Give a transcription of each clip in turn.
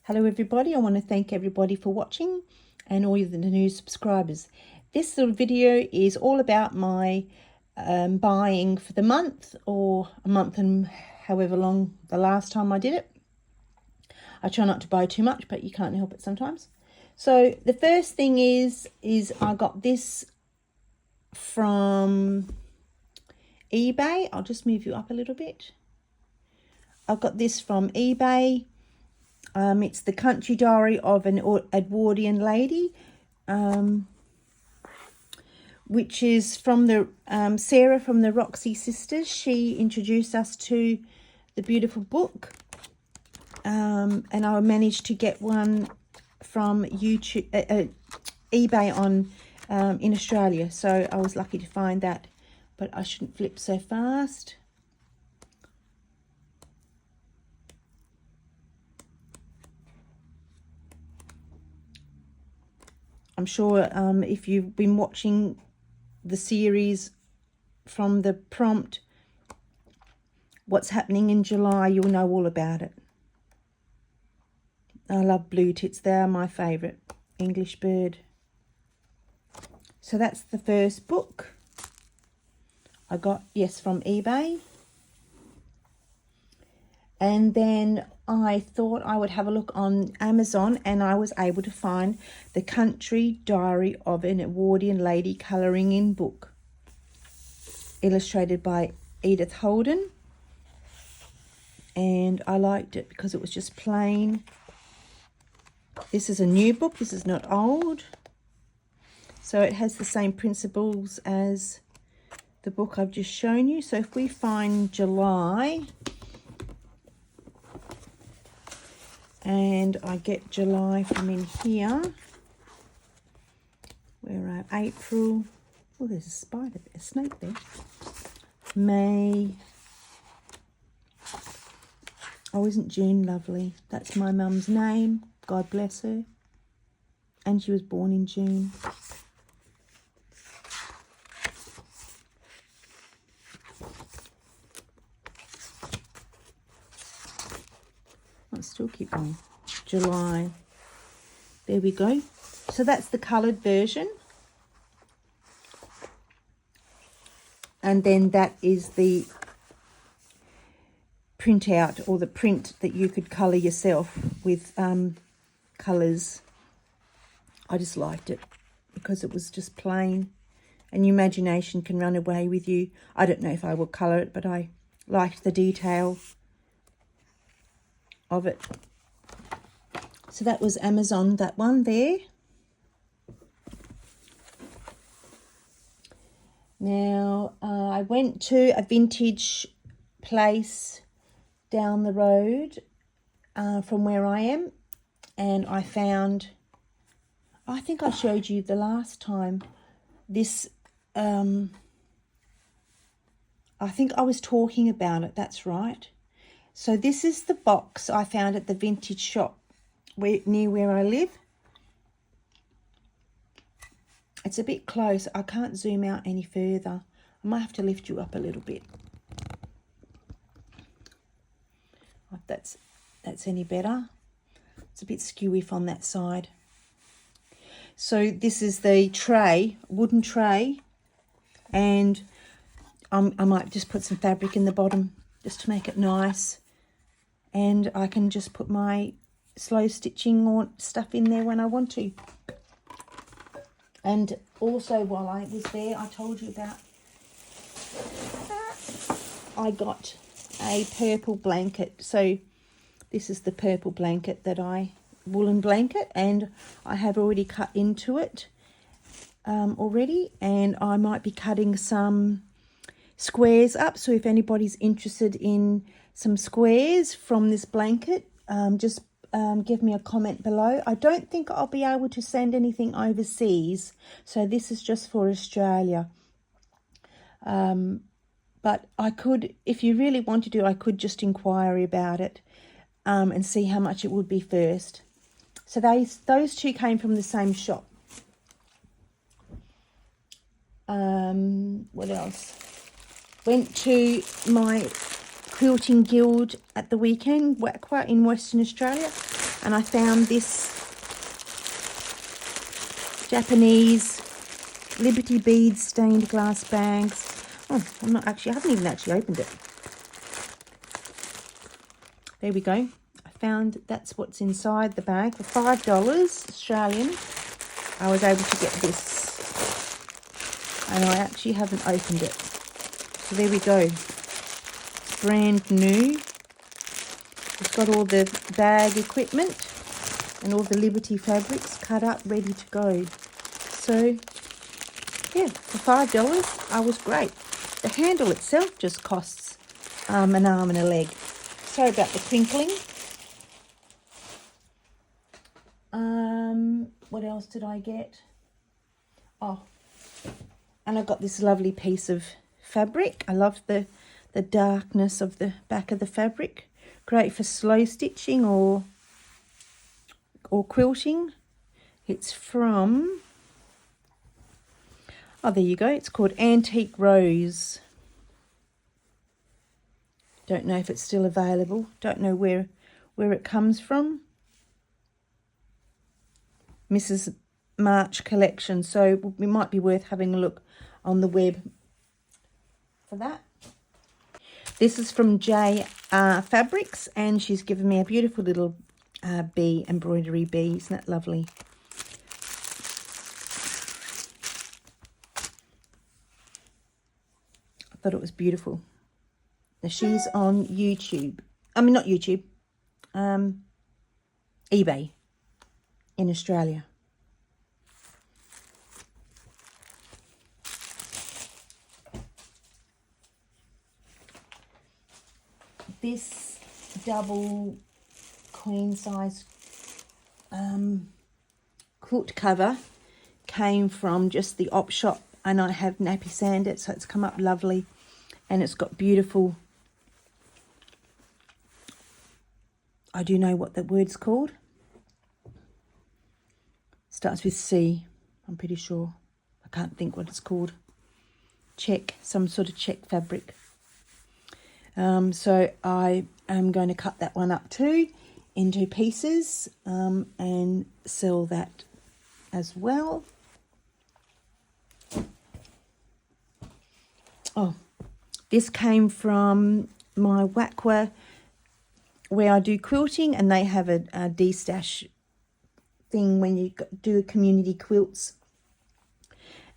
Hello everybody, I want to thank everybody for watching and all the new subscribers. This little video is all about my buying for the month, or a month and however long the last time I did it. I try not to buy too much, but you can't help it sometimes. So the first thing is I got this from eBay. I'll just move you up a little bit. I've got this from eBay. It's the Country Diary of an Edwardian Lady, which is from the Sarah from the Roxy Sisters. She introduced us to the beautiful book, and I managed to get one from YouTube, eBay on in Australia. So I was lucky to find that, but I shouldn't flip so fast. I'm sure if you've been watching the series from the prompt, what's happening in July, you'll know all about it. I love blue tits. They are my favourite. English Bird. So that's the first book I got, yes, from eBay. And then I thought I would have a look on Amazon, and I was able to find the Country Diary of an Edwardian Lady colouring in book, illustrated by Edith Holden. And I liked it because it was just plain. This is a new book. This is not old. So it has the same principles as the book I've just shown you. So if we find July, and I get July from in here, where April, oh, there's a spider, a snake there. May, oh, isn't June lovely? That's my mum's name, God bless her, and she was born in June. Let's still keep going. July. There we go. So that's the coloured version. And then that is the printout, or the print that you could colour yourself with colours. I just liked it because it was just plain, and your imagination can run away with you. I don't know if I will colour it, but I liked the detail of it. So that was Amazon, that one there. Now I went to a vintage place down the road from where I am, and I found, I think I showed you the last time, this I think I was talking about it, that's right. So this is the box I found at the vintage shop near where I live. It's a bit close. I can't zoom out any further. I might have to lift you up a little bit. If that's any better. It's a bit skewy from that side. So this is the tray, wooden tray, and I might just put some fabric in the bottom just to make it nice. And I can just put my slow stitching or stuff in there when I want to. And also, while I was there, I told you about that. I got a purple blanket. So this is the purple blanket that woolen blanket, and I have already cut into it already. And I might be cutting some squares up. So if anybody's interested in some squares from this blanket, just give me a comment below. I don't think I'll be able to send anything overseas, so this is just for Australia. But I could, if you really want to do, I could just inquire about it and see how much it would be first. So those two came from the same shop. What else? Went to my quilting guild at the weekend, Wakwa in Western Australia, and I found this Japanese Liberty beads stained glass bags. Oh, I haven't even actually opened it. There we go. I found that's what's inside the bag for $5 Australian. I was able to get this, and I actually haven't opened it. So there we go. It's brand new. It's got all the bag equipment and all the Liberty fabrics cut up, ready to go. So yeah, for $5, I was great. The handle itself just costs an arm and a leg. Sorry about the crinkling. What else did I get? Oh, and I got this lovely piece of fabric. I love the darkness of the back of the fabric. Great for slow stitching or quilting. It's from, oh, there you go. It's called Antique Rose. Don't know if it's still available. Don't know where it comes from. Mrs. March collection. So we might be worth having a look on the web for that. This is from J Fabrics, and she's given me a beautiful little embroidery bee. Isn't that lovely? I thought it was beautiful. Now she's on YouTube. I mean, not YouTube. eBay in Australia. This double queen size quilt cover came from just the op shop, and I have nappy sanded it, so it's come up lovely, and it's got beautiful, I do know what the word's called. Starts with C, I'm pretty sure. I can't think what it's called. Check, some sort of check fabric. So I am going to cut that one up too into pieces and sell that as well. Oh, this came from my Wakwa where I do quilting, and they have a de-stash thing when you do community quilts,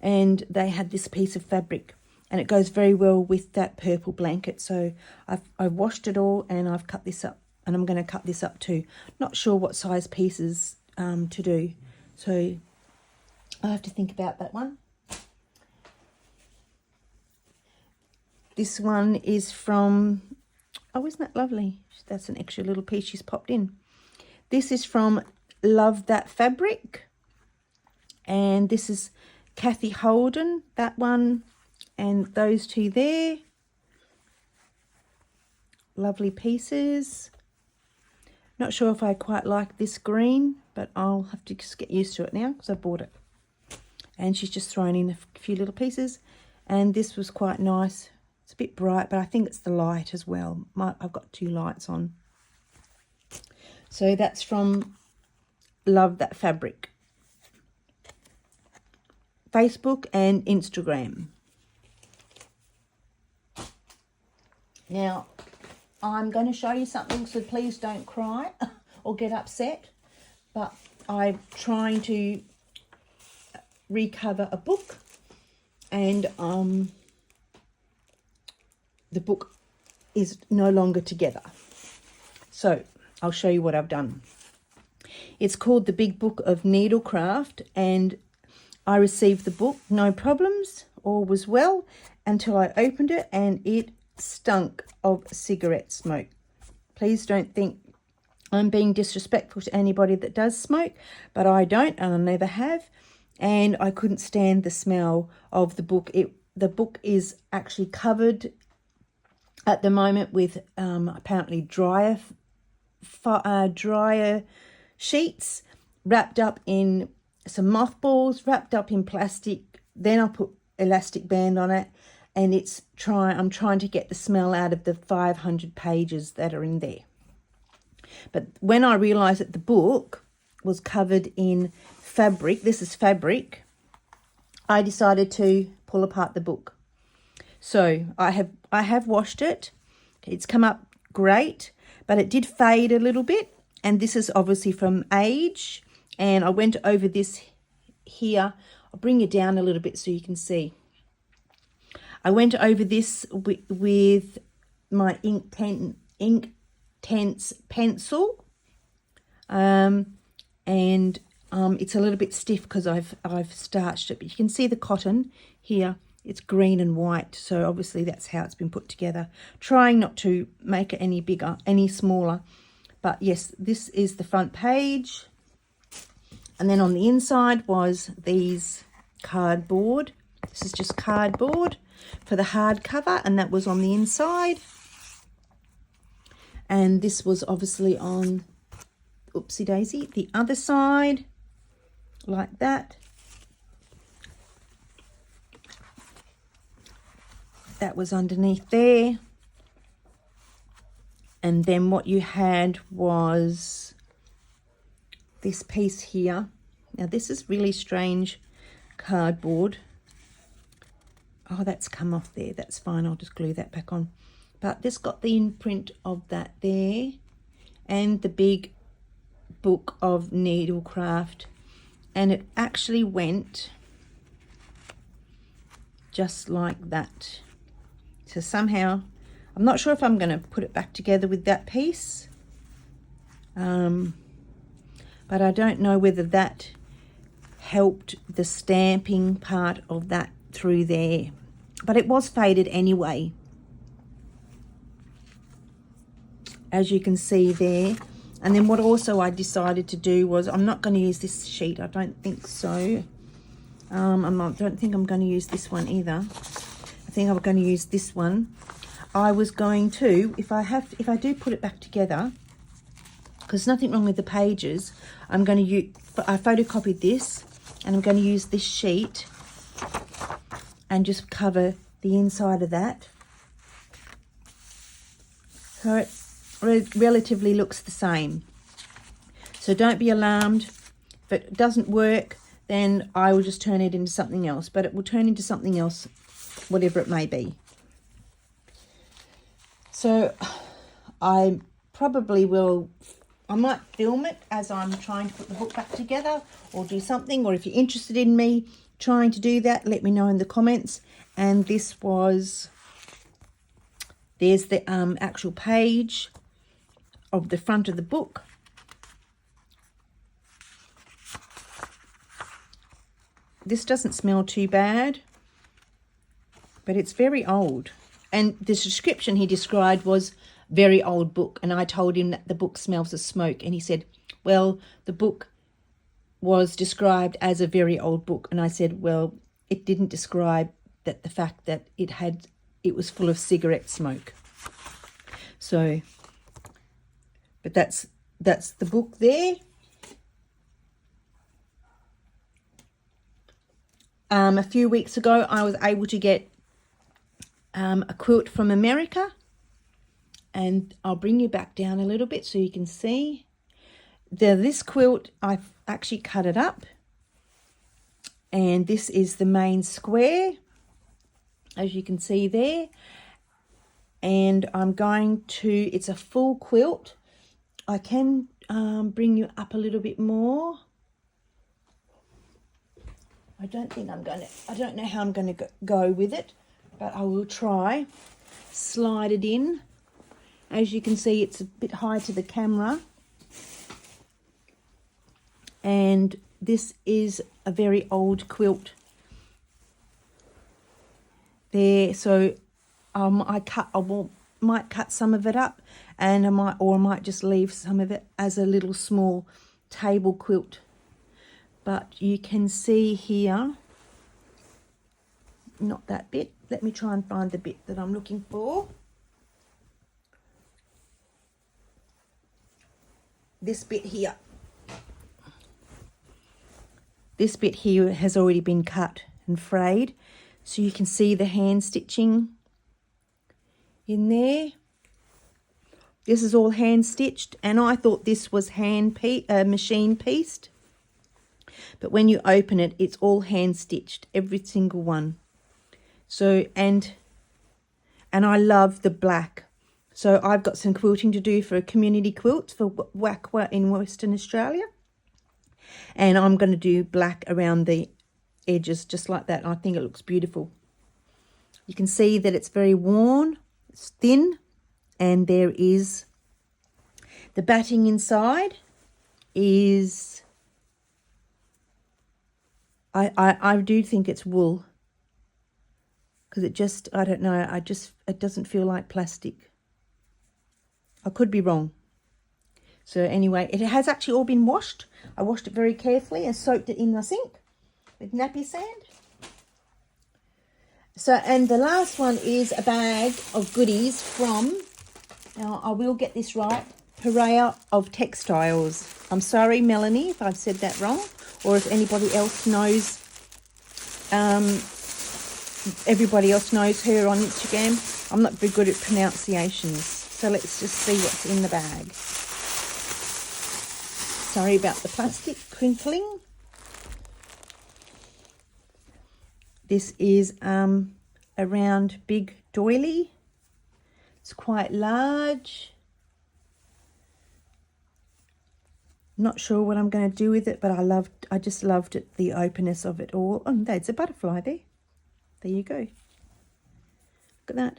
and they had this piece of fabric, and it goes very well with that purple blanket. So I've washed it all, and I've cut this up, and I'm going to cut this up too. Not sure what size pieces to do, so I have to think about that one. This one is from, oh, isn't that lovely? That's an extra little piece she's popped in. This is from Love That Fabric, and this is Kathy Holden, that one, and those two there. Lovely pieces. Not sure if I quite like this green, but I'll have to just get used to it now because I bought it. And she's just thrown in a few little pieces, and this was quite nice. It's a bit bright, but I think it's the light as well. I've got two lights on. So that's from Love That Fabric. Facebook and Instagram. Now, I'm going to show you something, so please don't cry or get upset. But I'm trying to recover a book, and the book is no longer together. So I'll show you what I've done. It's called The Big Book of Needlecraft, and I received the book, no problems, all was well, until I opened it and it stunk of cigarette smoke. Please don't think I'm being disrespectful to anybody that does smoke, but I don't, and I never have, and I couldn't stand the smell of the book. The book is actually covered at the moment with apparently drier sheets, wrapped up in some mothballs, wrapped up in plastic. Then I put elastic band on it, and I'm trying to get the smell out of the 500 pages that are in there. But when I realised that the book was covered in fabric, this is fabric, I decided to pull apart the book. So I have washed it. It's come up great, but it did fade a little bit. And this is obviously from age. And I went over this here. I'll bring it down a little bit so you can see. I went over this with my Inktense pencil. It's a little bit stiff because I've starched it. But you can see the cotton here. It's green and white, so obviously that's how it's been put together. Trying not to make it any bigger, any smaller. But yes, this is the front page. And then on the inside was these cardboard. This is just cardboard for the hardcover, and that was on the inside. And this was obviously on, oopsie daisy, the other side, like that. That was underneath there. And then what you had was this piece here. Now this is really strange cardboard. Oh, that's come off there. That's fine. I'll just glue that back on. But this got the imprint of that there. And the big book of needlecraft. And it actually went just like that. So somehow, I'm not sure if I'm going to put it back together with that piece. But I don't know whether that helped the stamping part of that through there. But it was faded anyway. As you can see there. And then what also I decided to do was, I'm not going to use this sheet. I don't think so. I don't think I'm going to use this one either. I think I'm going to use this one. I was going to, if I do put it back together, because nothing wrong with the pages, I'm going to use, I photocopied this, and I'm going to use this sheet and just cover the inside of that. So it relatively looks the same. So don't be alarmed. If it doesn't work, then I will just turn it into something else. But it will turn into something else, whatever it may be. So I probably will, I might film it as I'm trying to put the book back together, or do something. Or if you're interested in me trying to do that, let me know in the comments. And this was, there's the actual page of the front of the book. This doesn't smell too bad, but it's very old. And the description he described was very old book. And I told him that the book smells of smoke. And he said, well, the book was described as a very old book. And I said, well, it didn't describe that the fact that it was full of cigarette smoke. So, but that's the book there. A few weeks ago, I was able to get a quilt from America, and I'll bring you back down a little bit so you can see. This quilt, I've actually cut it up, and this is the main square, as you can see there. And I'm going to, it's a full quilt. I can bring you up a little bit more. I don't know how I'm going to go with it, but I will try. Slide it in. As you can see, it's a bit high to the camera. And this is a very old quilt there. So might cut some of it up, and I might just leave some of it as a little small table quilt. But you can see here, not that bit. Let me try and find the bit that I'm looking for. This bit here. This bit here has already been cut and frayed. So you can see the hand stitching in there. This is all hand stitched, and I thought this was machine pieced. But when you open it, it's all hand stitched, every single one. So, and I love the black. So I've got some quilting to do for a community quilt for Wakwa in Western Australia. And I'm going to do black around the edges, just like that. I think it looks beautiful. You can see that it's very worn, it's thin, and there is the batting inside is, I do think it's wool, because it just, I don't know, it doesn't feel like plastic. I could be wrong. So anyway, it has actually all been washed. I washed it very carefully and soaked it in the sink with nappy sand. So, and the last one is a bag of goodies from, now I will get this right, Purveyor of Textiles. I'm sorry, Melanie, if I've said that wrong, or if anybody else knows, everybody else knows her on Instagram. I'm not very good at pronunciations. So let's just see what's in the bag. Sorry about the plastic crinkling. This is a round big doily. It's quite large. Not sure what I'm going to do with it, but I just loved it, the openness of it all. Oh, there's a butterfly there. There you go. Look at that.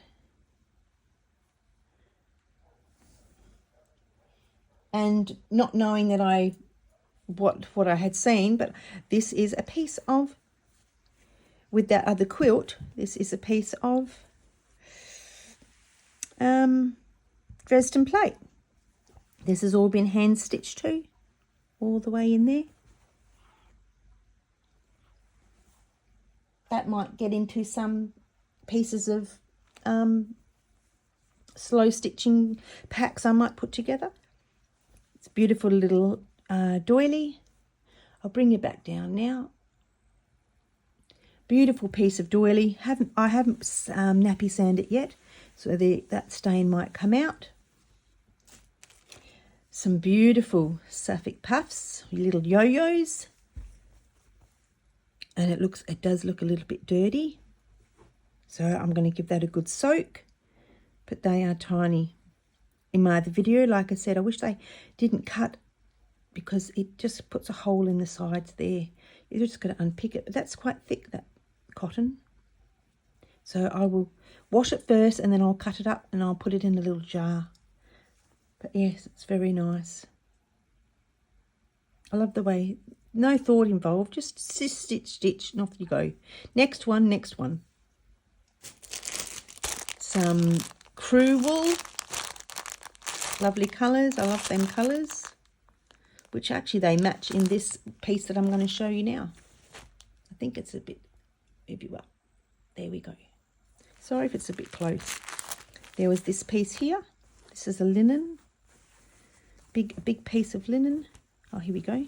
And not knowing that what I had seen, but this is a piece of, with that other quilt, this is a piece of Dresden plate. This has all been hand stitched too, all the way in there. That might get into some pieces of slow stitching packs I might put together. It's a beautiful little doily. I'll bring you back down now. Beautiful piece of doily. I haven't nappy sanded it yet, so that stain might come out. Some beautiful Suffolk puffs, little yo-yos, and it does look a little bit dirty. So I'm going to give that a good soak, but they are tiny. In my other video, like I said, I wish they didn't cut, because it just puts a hole in the sides there. You're just going to unpick it, but that's quite thick, that cotton. So I will wash it first, and then I'll cut it up and I'll put it in a little jar. But yes, it's very nice. I love the way, no thought involved, just stitch, and off you go. Next one. Some crew wool. Lovely colours. I love them colours, which actually they match in this piece that I'm going to show you now. I think it's a bit, maybe, well, there we go. Sorry if it's a bit close. There was this piece here. This is a linen, big piece of linen. Oh, here we go.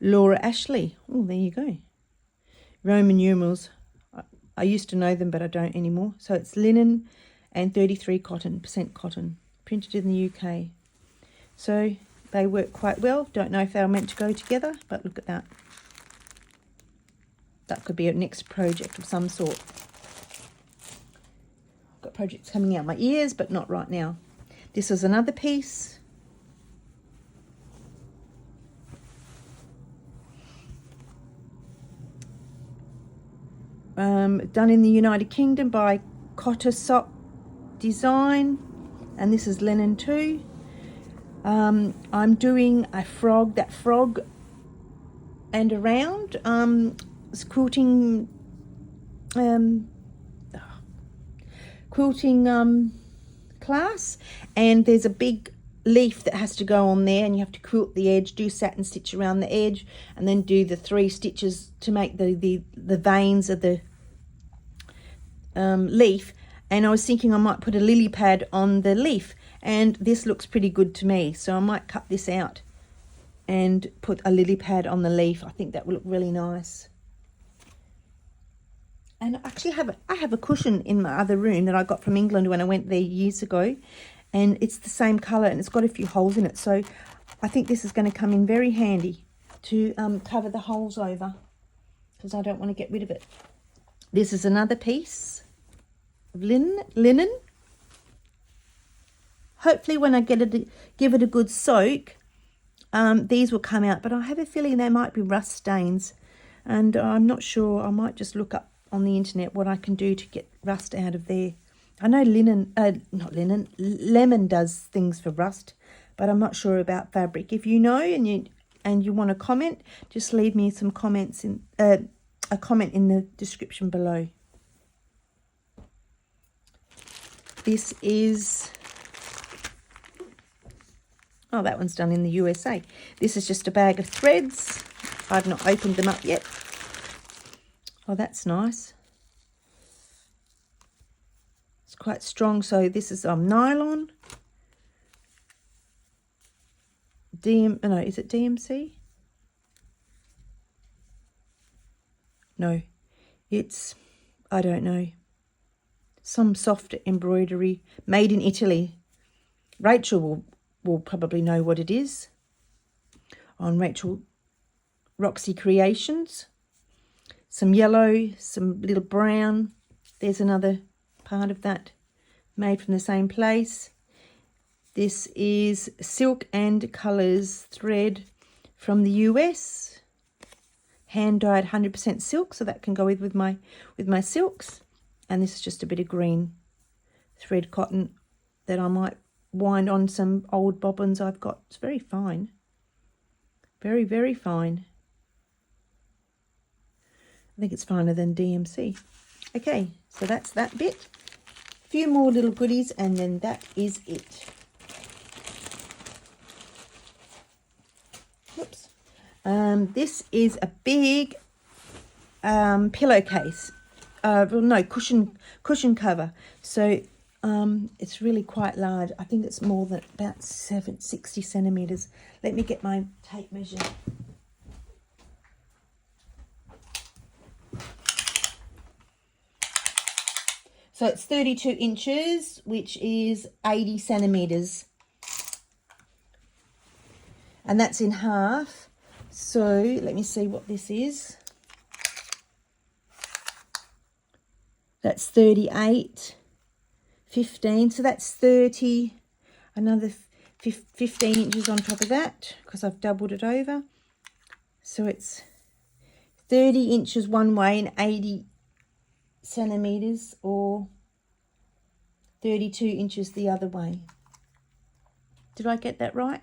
Laura Ashley. Oh, there you go. Roman numerals. I used to know them, but I don't anymore. So it's linen and 33% cotton. Printed in the UK. So they work quite well. Don't know if they were meant to go together, but look at that. That could be a next project of some sort. I've got projects coming out my ears, but not right now. This is another piece. Done in the United Kingdom by Cotter Sock Design. And this is linen too. I'm doing a frog, that frog and around quilting class, and there's a big leaf that has to go on there, and you have to quilt the edge, do satin stitch around the edge, and then do the 3 stitches to make the veins of the leaf. And I was thinking I might put a lily pad on the leaf, and this looks pretty good to me, so I might cut this out and put a lily pad on the leaf. I think that will look really nice. And I actually I have a cushion in my other room that I got from England when I went there years ago, And it's the same colour, and it's got a few holes in it. So I think this is going to come in very handy to cover the holes over, because I don't want to get rid of it. This is another piece of linen. Hopefully when I give it a good soak, these will come out. But I have a feeling there might be rust stains. And I'm not sure. I might just look up on the internet what I can do to get rust out of there. I know lemon does things for rust, but I'm not sure about fabric. If you know and you want to comment, just leave me some comments in a comment in the description below. This is, oh, that one's done in the USA. This is just a bag of threads. I've not opened them up yet. Oh, that's nice. It's quite strong. So this is nylon. Is it DMC? No, it's, I don't know. Some soft embroidery made in Italy. Rachel will probably know what it is. On Rachel Roxy Creations. Some yellow, some little brown. There's another part of that made from the same place. This is Silk and Colours thread from the US. Hand dyed 100% silk, so that can go with my silks. And this is just a bit of green thread cotton that I might wind on some old bobbins I've got. It's very fine. Very, very fine. I think it's finer than DMC. Okay, so that's that bit. A few more little goodies, and then that is it. Whoops. This is a big pillowcase. Well, no, cushion cover. So it's really quite large. I think it's more than about 60 centimetres. Let me get my tape measure. So it's 32 inches, which is 80 centimetres. And that's in half. So let me see what this is. That's 38, 15. So that's 30, another 15 inches on top of that, because I've doubled it over. So it's 30 inches one way and 80 centimetres, or 32 inches the other way. Did I get that right?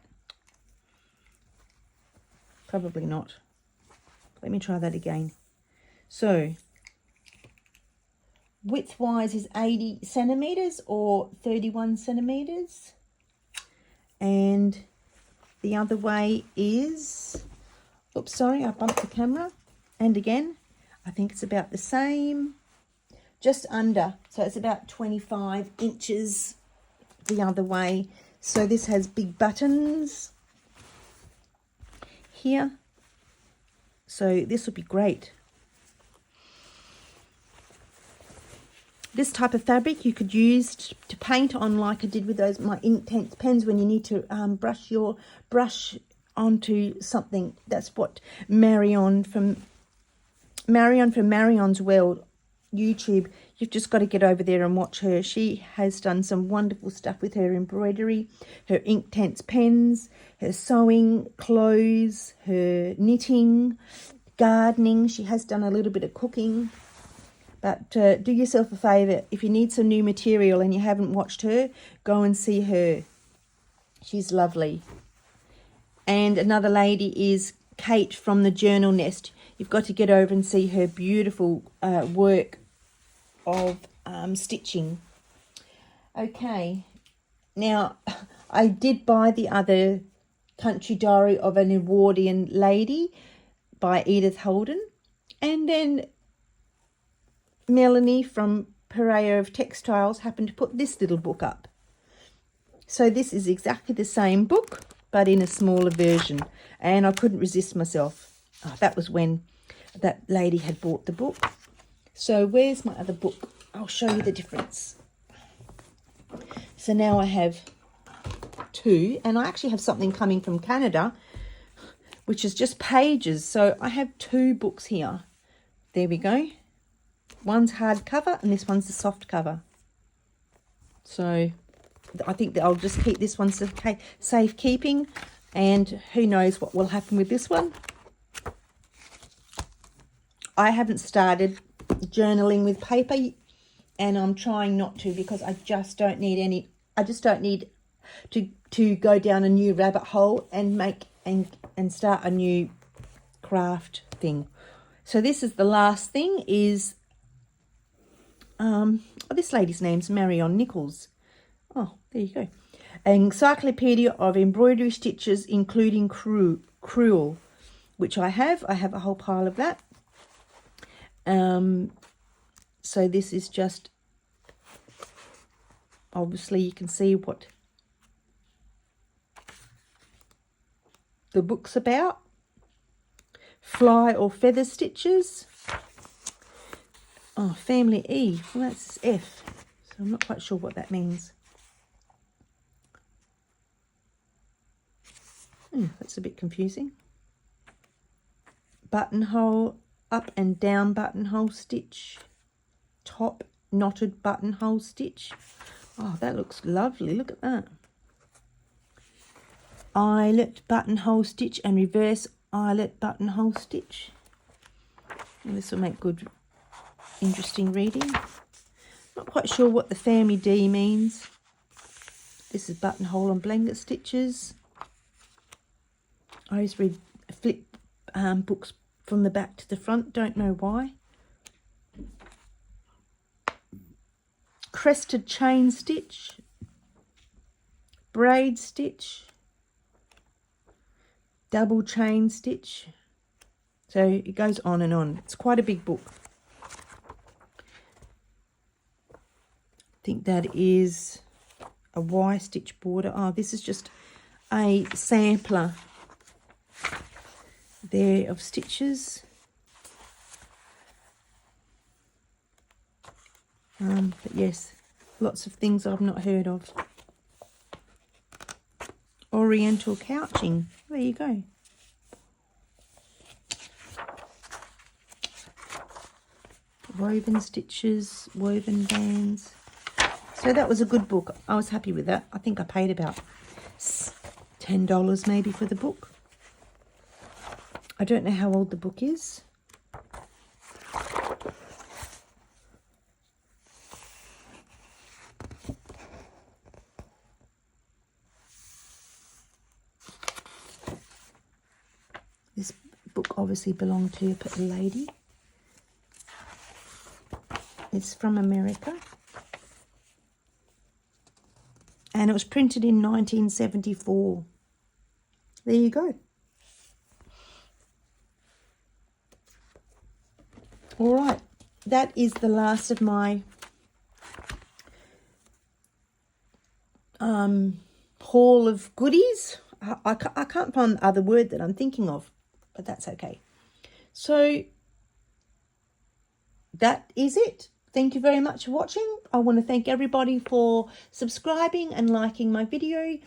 Probably not. Let me try that again. So width-wise is 80 centimetres or 31 centimetres. And the other way is, oops, sorry, I bumped the camera. And again, I think it's about the same, just under. So it's about 25 inches the other way. So this has big buttons here. So this would be great. This type of fabric you could use to paint on, like I did with those my Inktense pens, when you need to brush onto something. That's what Marion from Marion's World YouTube, you've just got to get over there and watch her. She has done some wonderful stuff with her embroidery, her Inktense pens, her sewing, clothes, her knitting, gardening. She has done a little bit of cooking. But do yourself a favour, if you need some new material and you haven't watched her, go and see her. She's lovely. And another lady is Kate from the Journal Nest. You've got to get over and see her beautiful work of stitching. Okay, now I did buy the other Country Diary of an Edwardian Lady by Edith Holden, and then Melanie from Purveyor of Textiles happened to put this little book up. So this is exactly the same book, but in a smaller version, and I couldn't resist myself. Oh, that was when that lady had bought the book. So where's my other book? I'll show you the difference. So now I have two, and I actually have something coming from Canada, which is just pages. So I have two books here. There we go. One's hardcover and this one's the soft cover. So I think that I'll just keep this one safekeeping, and who knows what will happen with this one. I haven't started journaling with paper, and I'm trying not to, because I just don't need any. I just don't need to go down a new rabbit hole and make and start a new craft thing. So this is the last thing. Is this lady's name's Marion Nichols. Oh, there you go. Encyclopedia of Embroidery Stitches, including crewel, which I have. I have a whole pile of that. So this is just, obviously you can see what the book's about. Fly or feather stitches. Oh, family E. Well, that's F. So I'm not quite sure what that means. That's a bit confusing. Buttonhole, up and down buttonhole stitch. Top knotted buttonhole stitch. Oh, that looks lovely. Look at that. Eyelet buttonhole stitch and reverse eyelet buttonhole stitch. And this will make good, interesting reading. Not quite sure what the family D means. This is buttonhole and blanket stitches. I always read flip books from the back to the front. Don't know why. Crested chain stitch. Braid stitch. Double chain stitch. So it goes on and on. It's quite a big book. I think that is a Y stitch border. Oh, this is just a sampler there of stitches. But yes, lots of things I've not heard of. Oriental couching. There you go. Woven stitches, woven bands. So that was a good book. I was happy with that. I think I paid about $10 maybe for the book. I don't know how old the book is. This book obviously belonged to a lady. It's from America. And it was printed in 1974. There you go. All right, that is the last of my haul of goodies. I can't find the other word that I'm thinking of, but that's okay. So that is it. Thank you very much for watching. I want to thank everybody for subscribing and liking my video.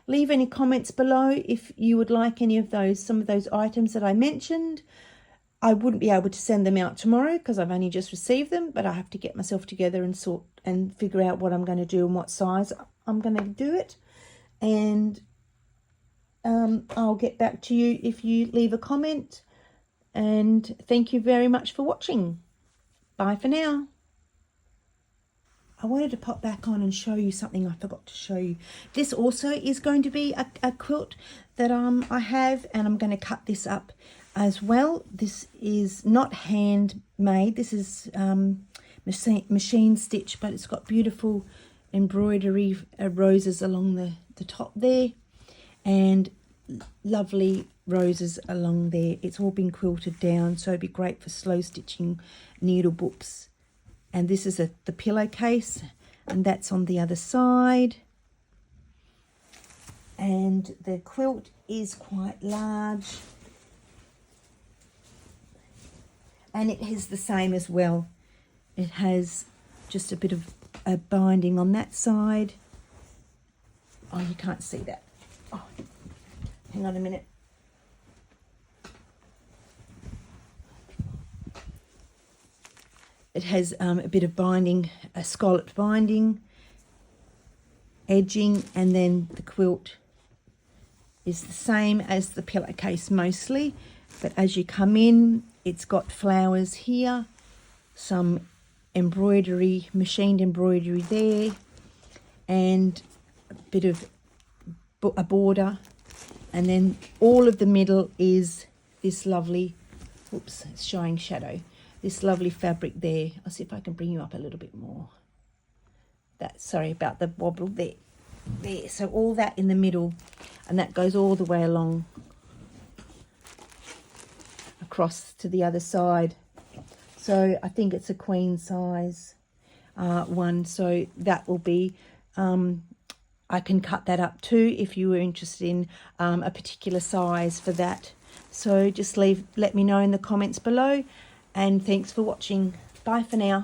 Leave any comments below if you would like any of those, some of those items that I mentioned. I wouldn't be able to send them out tomorrow because I've only just received them, but I have to get myself together and sort and figure out what I'm going to do and what size I'm going to do it. And I'll get back to you if you leave a comment. And thank you very much for watching. Bye for now. I wanted to pop back on and show you something I forgot to show you. This also is going to be a quilt that I have, and I'm going to cut this up as well. This is not handmade. This is machine stitch, but it's got beautiful embroidery roses along the top there, and lovely roses along there. It's all been quilted down, so it'd be great for slow stitching needle books. And this is the pillowcase, and that's on the other side. And the quilt is quite large. And it is the same as well. It has just a bit of a binding on that side. Oh, you can't see that. Hang on a minute. It has a bit of binding, a scalloped binding, edging, and then the quilt is the same as the pillowcase mostly, but as you come in, it's got flowers here, some embroidery, machined embroidery there, and a bit of a border, and then all of the middle is this lovely, oops, it's showing shadow, this lovely fabric there. I'll see if I can bring you up a little bit more. Sorry about the wobble there. There, so all that in the middle, and that goes all the way along across to the other side. So I think it's a queen size one, so that will be I can cut that up too if you were interested in a particular size for that. So just let me know in the comments below, and thanks for watching. Bye for now.